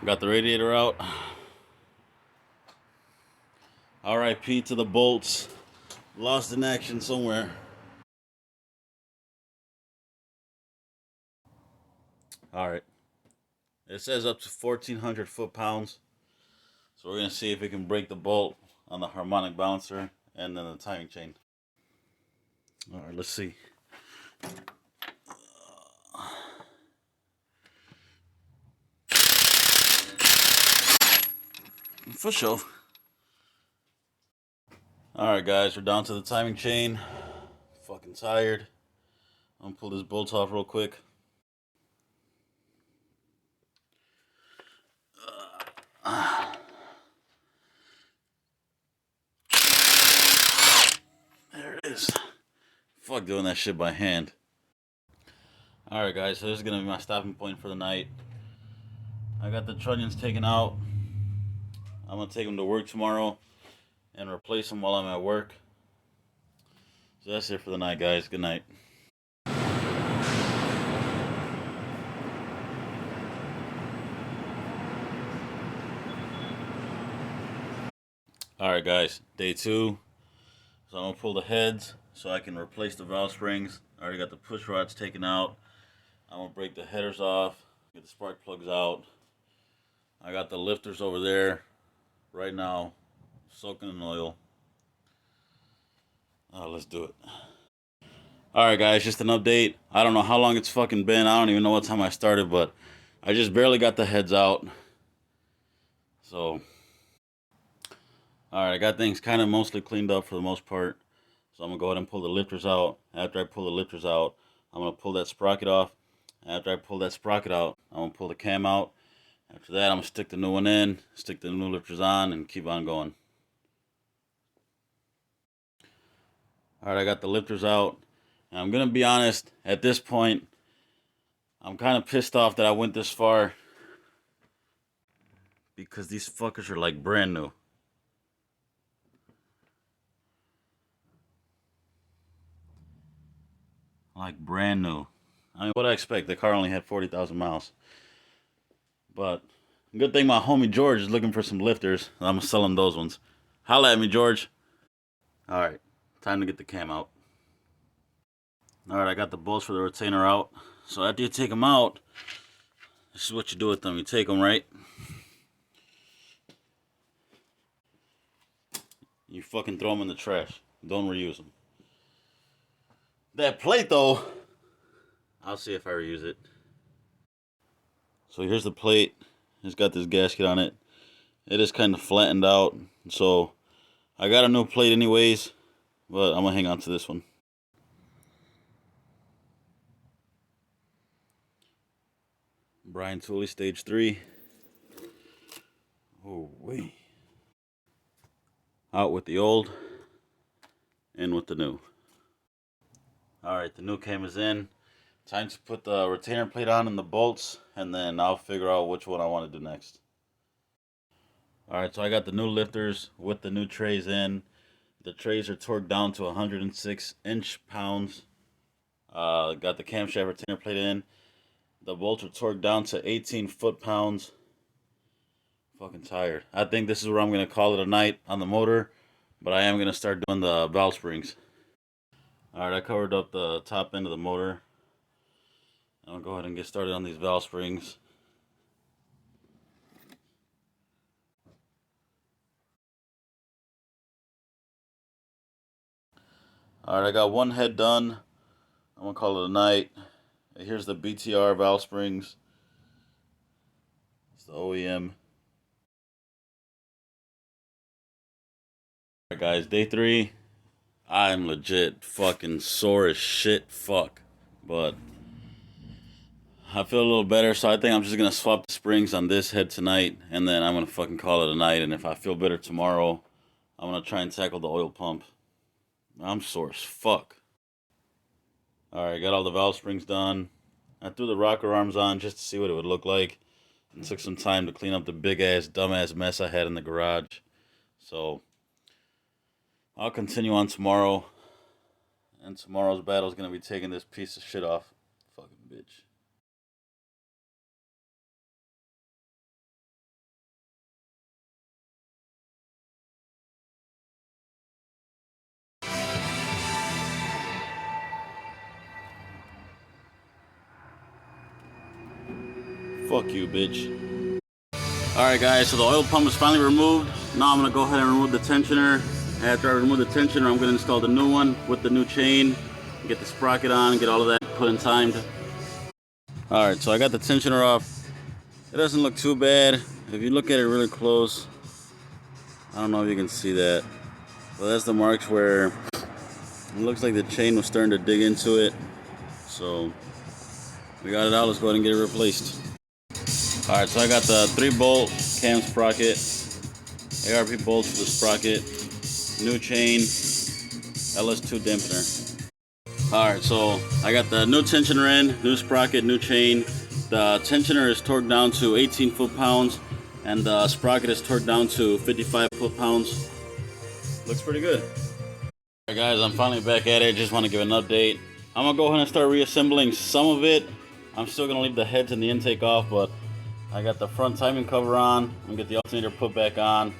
Got the radiator out. RIP to the bolts. Lost in action somewhere. Alright. It says up to 1,400 foot-pounds. So we're going to see if we can break the bolt on the harmonic balancer and then the timing chain. Alright, let's see. For sure. Alright guys, we're down to the timing chain. Fucking tired. I'm gonna pull this bolt off real quick. There it is. Fuck doing that shit by hand. Alright guys, so this is gonna be my stopping point for the night. I got the trunnions taken out. I'm gonna take them to work tomorrow and replace them while I'm at work. So that's it for the night, guys. Good night. Alright guys, day 2. So I'm gonna pull the heads so I can replace the valve springs. I already got the push rods taken out. I'm gonna break the headers off, get the spark plugs out. I got the lifters over there right now, soaking in oil. Let's do it. Alright guys, just an update. I don't know how long it's fucking been. I don't even know what time I started, but I just barely got the heads out. So, alright, I got things kind of mostly cleaned up for the most part. So I'm going to go ahead and pull the lifters out. After I pull the lifters out, I'm going to pull that sprocket off. After I pull that sprocket out, I'm going to pull the cam out. After that, I'm going to stick the new one in, stick the new lifters on, and keep on going. Alright, I got the lifters out. And I'm going to be honest, at this point, I'm kind of pissed off that I went this far. Because these fuckers are like brand new. Like brand new. I mean, what I expect? The car only had 40,000 miles. But good thing my homie George is looking for some lifters. I'm gonna sell him those ones. Holla at me, George. Alright, time to get the cam out. Alright, I got the bolts for the retainer out. So after you take them out, this is what you do with them. You take them, right? You fucking throw them in the trash. Don't reuse them. That plate, though, I'll see if I reuse it. So here's the plate. It's got this gasket on it. It is kind of flattened out. So I got a new plate anyways, but I'm going to hang on to this one. Brian Tooley, stage 3. Oh, wait. Out with the old, in with the new. Alright, the new cam is in. Time to put the retainer plate on and the bolts, and then I'll figure out which one I want to do next. Alright, so I got the new lifters with the new trays in. The trays are torqued down to 106 inch-pounds. Got the camshaft retainer plate in. The bolts are torqued down to 18 foot-pounds. Fucking tired. I think this is where I'm going to call it a night on the motor, but I am going to start doing the valve springs. Alright, I covered up the top end of the motor. I'm going to go ahead and get started on these valve springs. Alright, I got one head done. I'm going to call it a night. Here's the BTR valve springs. It's the OEM. Alright guys, day 3. I'm legit fucking sore as shit. Fuck. But I feel a little better, so I think I'm just going to swap the springs on this head tonight, and then I'm going to fucking call it a night, and if I feel better tomorrow, I'm going to try and tackle the oil pump. I'm sore as fuck. Alright, got all the valve springs done. I threw the rocker arms on just to see what it would look like. It took some time to clean up the big-ass, dumb-ass mess I had in the garage. So, I'll continue on tomorrow. And tomorrow's battle is going to be taking this piece of shit off. Fucking bitch. Fuck you, bitch. Alright guys, so the oil pump is finally removed. Now I'm going to go ahead and remove the tensioner. After I remove the tensioner, I'm going to install the new one with the new chain. Get the sprocket on, get all of that put in timed. Alright, so I got the tensioner off. It doesn't look too bad. If you look at it really close, I don't know if you can see that. But that's the marks where it looks like the chain was starting to dig into it. So we got it out. Let's go ahead and get it replaced. Alright, so I got the 3-bolt cam sprocket, ARP bolts for the sprocket, new chain, LS2 dampener. Alright, so I got the new tensioner in, new sprocket, new chain. The tensioner is torqued down to 18 foot-pounds, and the sprocket is torqued down to 55 foot-pounds. Looks pretty good. Alright guys, I'm finally back at it. Just want to give an update. I'm going to go ahead and start reassembling some of it. I'm still going to leave the heads and the intake off, but I got the front timing cover on. I'm going to get the alternator put back on.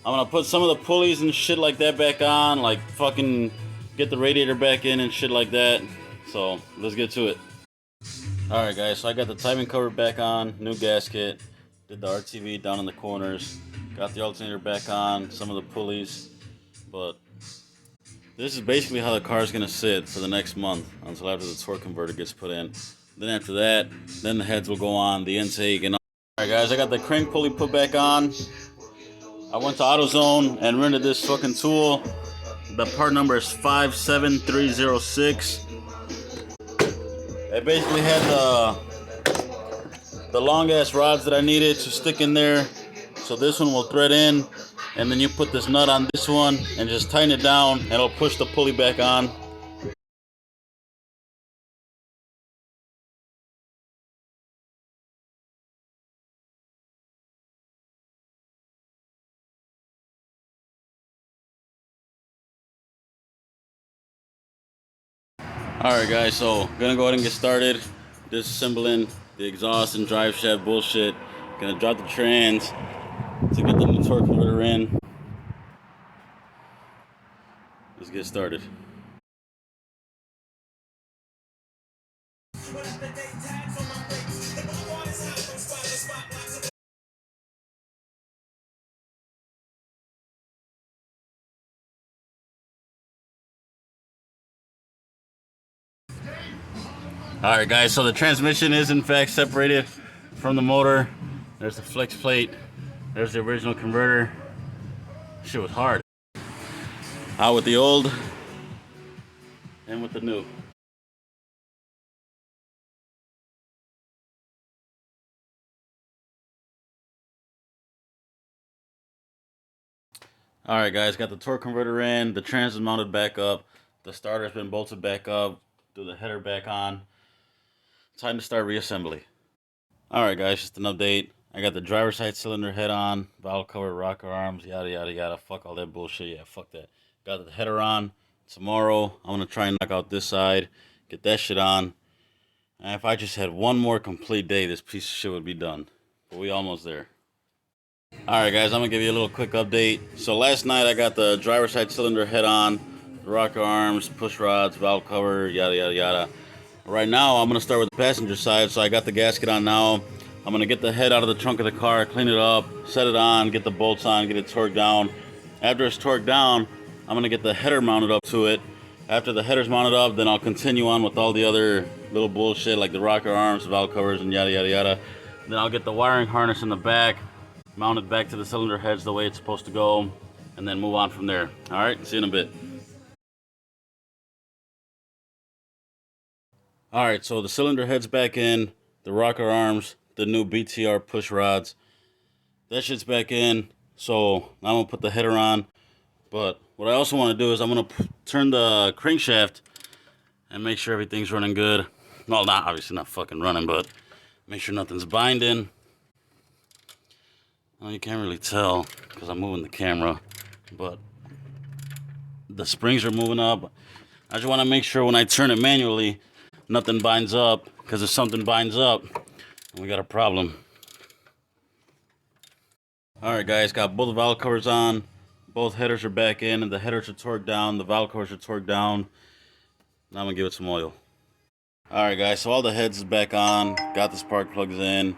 I'm going to put some of the pulleys and shit like that back on, like fucking get the radiator back in and shit like that. So let's get to it. Alright guys, so I got the timing cover back on, new gasket, did the RTV down in the corners, got the alternator back on, some of the pulleys, but this is basically how the car is going to sit for the next month until after the torque converter gets put in. Then after that, then the heads will go on, the intake and all. Alright guys, I got the crank pulley put back on. I went to AutoZone and rented this fucking tool. The part number is 57306. It basically had the long ass rods that I needed to stick in there. So this one will thread in, and then you put this nut on this one and just tighten it down, and it'll push the pulley back on. Alright guys, so gonna go ahead and get started disassembling the exhaust and drive shaft bullshit. Gonna drop the trans to get the new torque converter in. Let's get started. Alright guys, so the transmission is in fact separated from the motor. There's the flex plate. There's the original converter. Shit was hard. Out with the old and with the new. Alright guys, got the torque converter in, the trans is mounted back up, the starter's been bolted back up, do the header back on. Time to start reassembly. Alright guys, just an update. I got the driver's side cylinder head on, valve cover, rocker arms, yada yada yada. Fuck all that bullshit, yeah, fuck that. Got the header on. Tomorrow, I'm gonna try and knock out this side, get that shit on. And if I just had one more complete day, this piece of shit would be done. But we almost there. Alright guys, I'm gonna give you a little quick update. So last night I got the driver's side cylinder head on, rocker arms, push rods, valve cover, yada yada yada. Right now I'm gonna start with the passenger side, so I got the gasket on now. I'm gonna get the head out of the trunk of the car, clean it up, set it on, get the bolts on, get it torqued down. After it's torqued down, I'm gonna get the header mounted up to it. After the header's mounted up, then I'll continue on with all the other little bullshit like the rocker arms, valve covers, and yada yada yada. Then I'll get the wiring harness in the back, mount it back to the cylinder heads the way it's supposed to go, and then move on from there. Alright, see you in a bit. Alright, so the cylinder head's back in, the rocker arms, the new BTR push rods. That shit's back in, so now I'm going to put the header on. But what I also want to do is I'm going to turn the crankshaft and make sure everything's running good. Well, not obviously not fucking running, but make sure nothing's binding. Well, you can't really tell because I'm moving the camera, but the springs are moving up. I just want to make sure when I turn it manually, nothing binds up, because if something binds up, we got a problem. Alright guys, got both valve covers on, both headers are back in, and the headers are torqued down, the valve covers are torqued down. Now I'm going to give it some oil. Alright guys, so all the heads is back on, got the spark plugs in,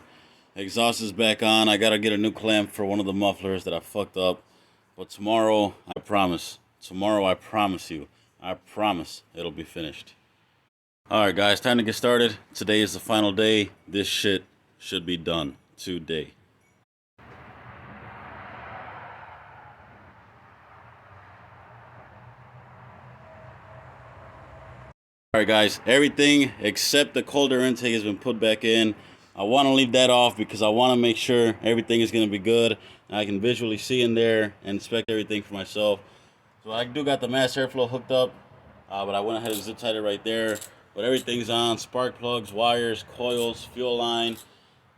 Exhaust is back on. I gotta get a new clamp for one of the mufflers that I fucked up. But tomorrow, I promise. Tomorrow, I promise you. I promise it'll be finished. Alright guys, time to get started. Today is the final day. This shit should be done today. Alright guys, everything except the colder intake has been put back in. I want to leave that off because I want to make sure everything is going to be good. And I can visually see in there and inspect everything for myself. So I do got the mass airflow hooked up, but I went ahead and zip tied it right there. But everything's on, spark plugs, wires, coils, fuel line.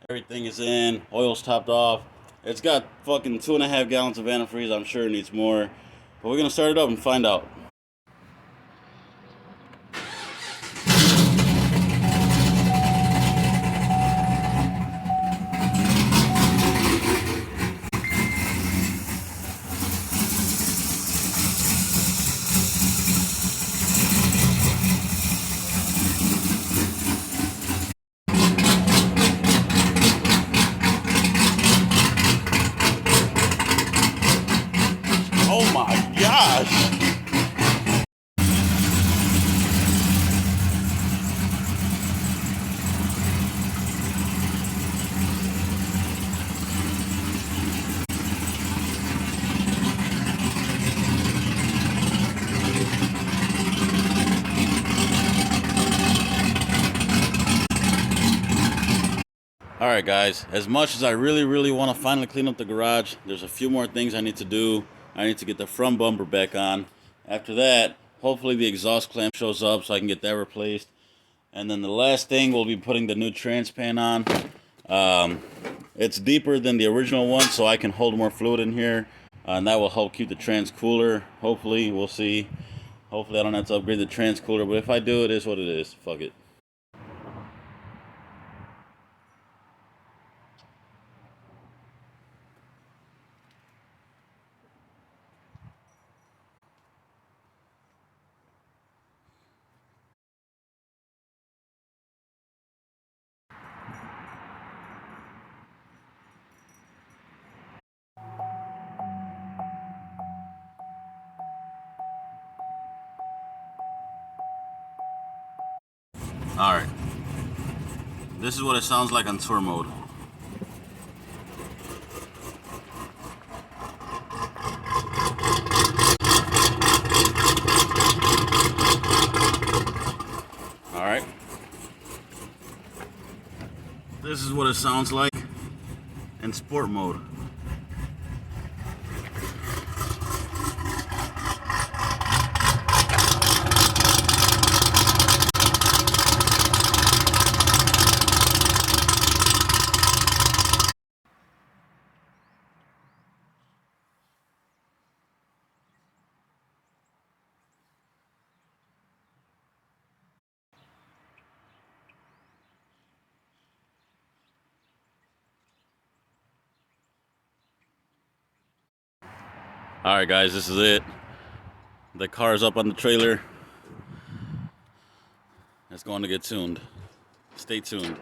Everything is in, oil's topped off. It's got fucking 2.5 gallons of antifreeze. I'm sure it needs more. But we're going to start it up and find out. Oh my gosh! Alright guys, as much as I really want to finally clean up the garage, there's a few more things I need to do. I need to get the front bumper back on. After that, hopefully the exhaust clamp shows up so I can get that replaced. And then the last thing, we'll be putting the new trans pan on. It's deeper than the original one, so I can hold more fluid in here. And that will help keep the trans cooler. Hopefully, we'll see. Hopefully I don't have to upgrade the trans cooler, but if I do, it is what it is. Fuck it. Alright. This is what it sounds like on tour mode. Alright. This is what it sounds like in sport mode. Alright guys, this is it. The car is up on the trailer. It's going to get tuned. Stay tuned.